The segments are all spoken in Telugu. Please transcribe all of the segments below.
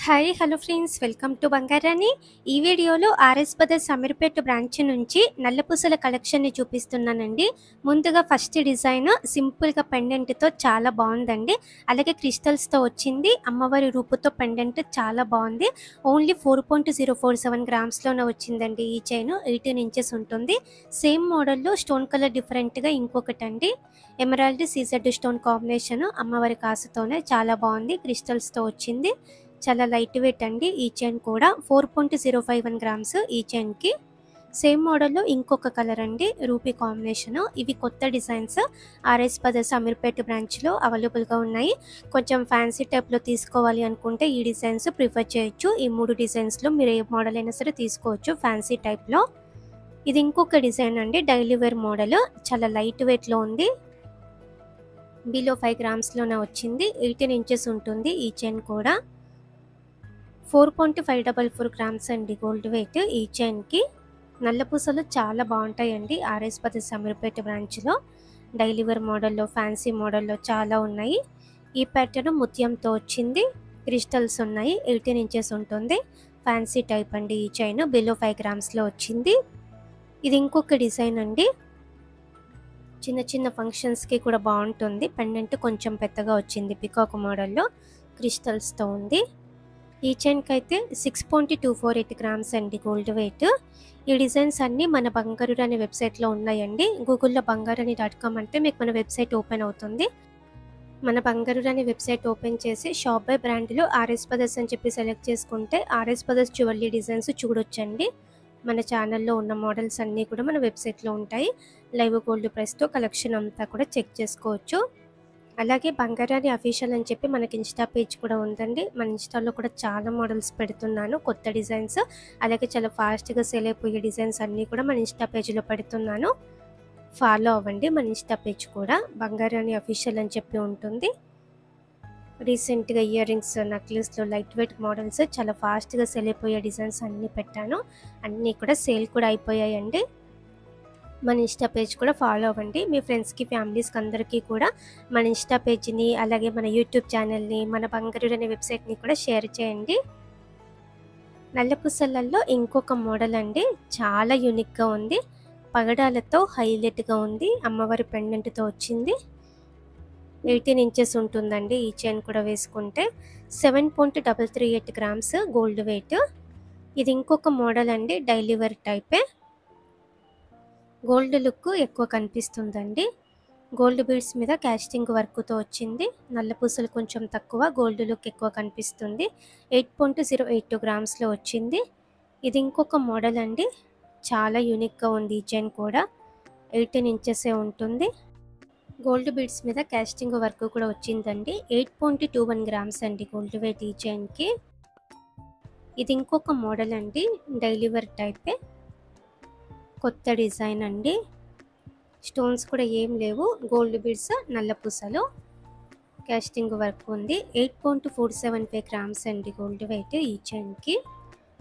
Hi hello friends, welcome to Bangarani. ఈ వీడియోలో ఆర్ఎస్ బ్రదర్స్ అమీర్పేట బ్రాంచ్ నుంచి నల్లపూసల కలెక్షన్ని చూపిస్తున్నానండి. ముందుగా ఫస్ట్ డిజైన్ సింపుల్గా పెండెంట్తో చాలా బాగుందండి. అలాగే క్రిస్టల్స్తో వచ్చింది. అమ్మవారి రూపుతో పెండెంట్ చాలా బాగుంది. ఓన్లీ 4.047 గ్రామ్స్లోనే వచ్చిందండి. ఈ చైన్ 18 ఇంచెస్ ఉంటుంది. సేమ్ మోడల్లో స్టోన్ కలర్ డిఫరెంట్గా ఇంకొకటి అండి. ఎమరాల్డ్ సీజెడ్ స్టోన్ కాంబినేషన్ అమ్మవారి కాసుతోనే చాలా బాగుంది. క్రిస్టల్స్తో వచ్చింది. చాలా లైట్ వెయిట్ అండి. ఈ చైన్ కూడా 4.051 గ్రామ్స్. ఈ చైన్కి సేమ్ మోడల్లో ఇంకొక కలర్ అండి, రూపీ కాంబినేషన్. ఇవి కొత్త డిజైన్స్ ఆర్ఎస్ బ్రదర్స్ అమీర్పేట బ్రాంచ్లో అవైలబుల్గా ఉన్నాయి. కొంచెం ఫ్యాన్సీ టైప్లో తీసుకోవాలి అనుకుంటే ఈ డిజైన్స్ ప్రిఫర్ చేయొచ్చు. ఈ 3 డిజైన్స్లో మీరు ఏ మోడల్ అయినా సరే తీసుకోవచ్చు ఫ్యాన్సీ టైప్లో. ఇది ఇంకొక డిజైన్ అండి, డైలీ వేర్ మోడల్. చాలా లైట్ వెయిట్లో ఉంది. బిలో 5 గ్రామ్స్లోనే వచ్చింది. 18 ఇంచెస్ ఉంటుంది. ఈ చైన్ కూడా 4.544 గ్రామ్స్ అండి గోల్డ్ వెయిట్. ఈ చైన్కి నల్లపూసలు చాలా బాగుంటాయండి. ఆర్ఎస్ బ్రదర్స్ అమీర్పేట బ్రాంచ్లో డైలీ వేర్ మోడల్లో, ఫ్యాన్సీ మోడల్లో చాలా ఉన్నాయి. ఈ ప్యాటర్న్ ముత్యంతో వచ్చింది. క్రిస్టల్స్ ఉన్నాయి. 18 ఇంచెస్ ఉంటుంది. ఫ్యాన్సీ టైప్ అండి. ఈ చైన్ బిలో 5 గ్రామ్స్లో వచ్చింది. ఇది ఇంకొక డిజైన్ అండి. చిన్న చిన్న ఫంక్షన్స్కి కూడా బాగుంటుంది. పెండెంట్ కొంచెం పెద్దగా వచ్చింది. పికాక్ మోడల్లో క్రిస్టల్స్తో ఉంది. ఈ చైన్కి అయితే 6.248 గ్రామ్స్ అండి గోల్డ్ వెయిట్. ఈ డిజైన్స్ అన్నీ మన బంగారు అనే వెబ్సైట్లో ఉన్నాయండి. గూగుల్లో బంగారని.com అంటే మీకు మన వెబ్సైట్ ఓపెన్ అవుతుంది. మన బంగారు అనే వెబ్సైట్ ఓపెన్ చేసి షాప్ బై బ్రాండ్లో ఆర్ఎస్ బ్రదర్స్ అని చెప్పి సెలెక్ట్ చేసుకుంటే ఆర్ఎస్ బ్రదర్స్ జ్యువెలరీ డిజైన్స్ చూడొచ్చండి. మన ఛానల్లో ఉన్న మోడల్స్ అన్నీ కూడా మన వెబ్సైట్లో ఉంటాయి. లైవ్ గోల్డ్ ప్రైస్తో కలెక్షన్ అంతా కూడా చెక్ చేసుకోవచ్చు. అలాగే బంగారాణి అఫీషియల్ అని చెప్పి మనకి ఇన్స్టా పేజ్ కూడా ఉందండి. మన ఇన్స్టాలో కూడా చాలా మోడల్స్ పెడుతున్నాను, కొత్త డిజైన్స్. అలాగే చాలా ఫాస్ట్గా సేల్ అయిపోయే డిజైన్స్ అన్నీ కూడా మన ఇన్స్టా పేజ్లో పెడుతున్నాను. ఫాలో అవ్వండి. మన ఇన్స్టా పేజ్ కూడా బంగారాణి అఫీషియల్ అని చెప్పి ఉంటుంది. రీసెంట్గా ఇయర్ రింగ్స్, నెక్లెస్లో లైట్ వెయిట్ మోడల్స్ చాలా ఫాస్ట్గా సేల్ అయిపోయే డిజైన్స్ అన్నీ పెట్టాను. అన్నీ కూడా సేల్ కూడా అయిపోయాయండి. మన ఇన్స్టా పేజ్ కూడా ఫాలో అవ్వండి. మీ ఫ్రెండ్స్కి, ఫ్యామిలీస్కి అందరికీ కూడా మన ఇన్స్టా పేజ్ని, అలాగే మన యూట్యూబ్ ఛానల్ని, మన బంగారు అనే వెబ్సైట్ని కూడా షేర్ చేయండి. నల్లపూసలలో ఇంకొక మోడల్ అండి, చాలా యూనిక్గా ఉంది. పగడాలతో హైలైట్గా ఉంది. అమ్మవారి పెండెంట్తో వచ్చింది. 18 ఇంచెస్ ఉంటుందండి. ఈ చైన్ కూడా వేసుకుంటే 7.338 గ్రామ్స్ గోల్డ్ వెయిట్. ఇది ఇంకొక మోడల్ అండి, డైలీ వేర్ టైపే. గోల్డ్ లుక్ ఎక్కువ కనిపిస్తుందండి. గోల్డ్ బీడ్స్ మీద క్యాస్టింగ్ వర్క్తో వచ్చింది. నల్లపూసలు కొంచెం తక్కువ, గోల్డ్ లుక్ ఎక్కువ కనిపిస్తుంది. 8.082 గ్రామ్స్లో వచ్చింది. ఇది ఇంకొక మోడల్ అండి, చాలా యూనిక్గా ఉంది. ఈ చైన్ కూడా 18 ఇంచెసే ఉంటుంది. గోల్డ్ బీడ్స్ మీద క్యాస్టింగ్ వర్క్ కూడా వచ్చిందండి. 8.21 గ్రామ్స్ అండి గోల్డ్ వెయిట్ ఈ చైన్కి. ఇది ఇంకొక మోడల్ అండి, డైలీ వేర్ టైపే. కొత్త డిజైన్ అండి. స్టోన్స్ కూడా ఏం లేవు. గోల్డ్ బీడ్స్, నల్లపూసలు, క్యాస్టింగ్ వర్క్ ఉంది. 8.475 గ్రామ్స్ అండి గోల్డ్ వెయిట్ ఈ చైన్కి.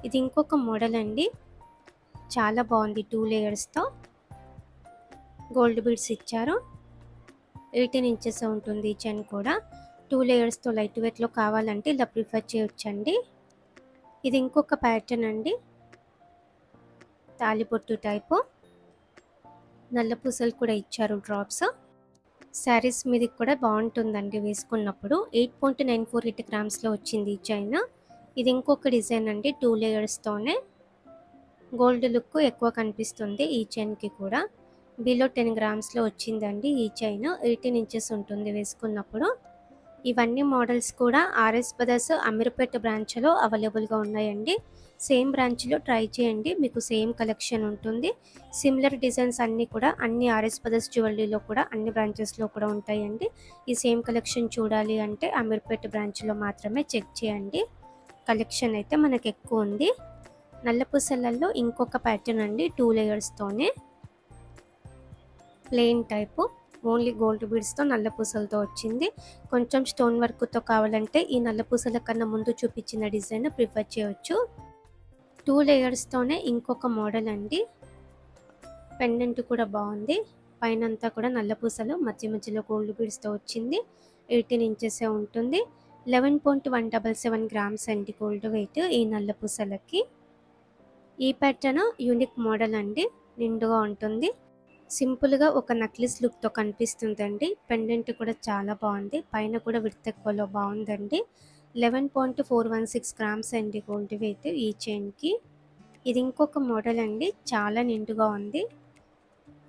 ఇది ఇంకొక మోడల్ అండి, చాలా బాగుంది. 2 లేయర్స్తో గోల్డ్ బీడ్స్ ఇచ్చారు. 18 ఇంచెస్ ఉంటుంది ఈ చైన్ కూడా. 2 లేయర్స్తో లైట్ వెయిట్లో కావాలంటే ఇలా ప్రిఫర్ చేయొచ్చండి. ఇది ఇంకొక ప్యాటర్న్ అండి, తాలిబొట్టు టైపు. నల్లపూసలు కూడా ఇచ్చారు, డ్రాప్స్. శారీస్ మీదకి కూడా బాగుంటుందండి వేసుకున్నప్పుడు. 8.948 గ్రామ్స్లో వచ్చింది ఈ చైన్. ఇది ఇంకొక డిజైన్ అండి, 2 లేయర్స్తోనే. గోల్డ్ లుక్ ఎక్కువ కనిపిస్తుంది ఈ చైన్కి కూడా. బిలో 10 గ్రామ్స్లో వచ్చిందండి ఈ చైన్. 18 ఇంచెస్ ఉంటుంది వేసుకున్నప్పుడు. ఇవన్నీ మోడల్స్ కూడా ఆర్ఎస్ బ్రదర్స్ అమీర్పేట బ్రాంచ్లో అవైలబుల్గా ఉన్నాయండి. సేమ్ బ్రాంచ్లో ట్రై చేయండి, మీకు సేమ్ కలెక్షన్ ఉంటుంది. సిమిలర్ డిజైన్స్ అన్నీ కూడా అన్ని ఆర్ఎస్ బ్రదర్స్ జ్యువెలరీలో కూడా అన్ని బ్రాంచెస్లో కూడా ఉంటాయండి. ఈ సేమ్ కలెక్షన్ చూడాలి అంటే అమీర్పేట బ్రాంచ్లో మాత్రమే చెక్ చేయండి. కలెక్షన్ అయితే మనకు ఎక్కువ ఉంది. నల్లపూసలలో ఇంకొక ప్యాటర్న్ అండి, 2 లేయర్స్తోనే. ప్లెయిన్ టైపు, ఓన్లీ గోల్డ్ బీడ్స్తో నల్లపూసలతో వచ్చింది. కొంచెం స్టోన్ వర్క్తో కావాలంటే ఈ నల్లపూసల కన్నా ముందు చూపించిన డిజైన్ ప్రిఫర్ చేయొచ్చు. 2 లేయర్స్తోనే ఇంకొక మోడల్ అండి. పెండెంట్ కూడా బాగుంది. పైనంతా కూడా నల్లపూసలు, మధ్య మధ్యలో గోల్డ్ బీడ్స్తో వచ్చింది. 18 ఇంచెసే ఉంటుంది. 11.177 గ్రామ్స్ అండి గోల్డ్ వెయిట్ ఈ నల్ల పూసలకి. ఈ ప్యాటర్న్ యూనిక్ మోడల్ అండి, నిండుగా ఉంటుంది. సింపుల్గా ఒక నెక్లెస్ లుక్తో కనిపిస్తుందండి. పెండెంట్ కూడా చాలా బాగుంది, పైన కూడా విడ్త్ ఎక్కువలో బాగుందండి. 11.416 గ్రామ్స్ అండి గోల్డ్ వెయిట్ ఈ చైన్కి. ఇది ఇంకొక మోడల్ అండి, చాలా నిండుగా ఉంది.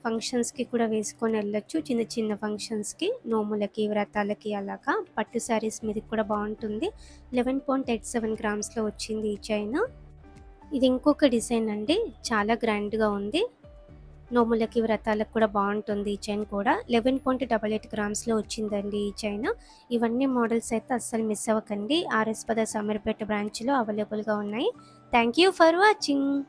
ఫంక్షన్స్కి కూడా వేసుకొని వెళ్ళొచ్చు, చిన్న చిన్న ఫంక్షన్స్కి, నోములకి, వ్రతాలకి, అలాగా పట్టు శారీస్ మీదకి కూడా బాగుంటుంది. 11.87 గ్రామ్స్లో వచ్చింది ఈ చైన్. ఇది ఇంకొక డిజైన్ అండి, చాలా గ్రాండ్గా ఉంది. నోములకి, వ్రతాలకు కూడా బాగుంటుంది ఈ చైన్ కూడా. 11.88 గ్రామ్స్లో వచ్చిందండి ఈ చైన్. ఇవన్నీ మోడల్స్ అయితే అస్సలు మిస్ అవ్వకండి, ఆర్ఎస్ బ్రదర్స్ అమీర్పేట బ్రాంచ్లో అవైలబుల్గా ఉన్నాయి. Thank you for watching.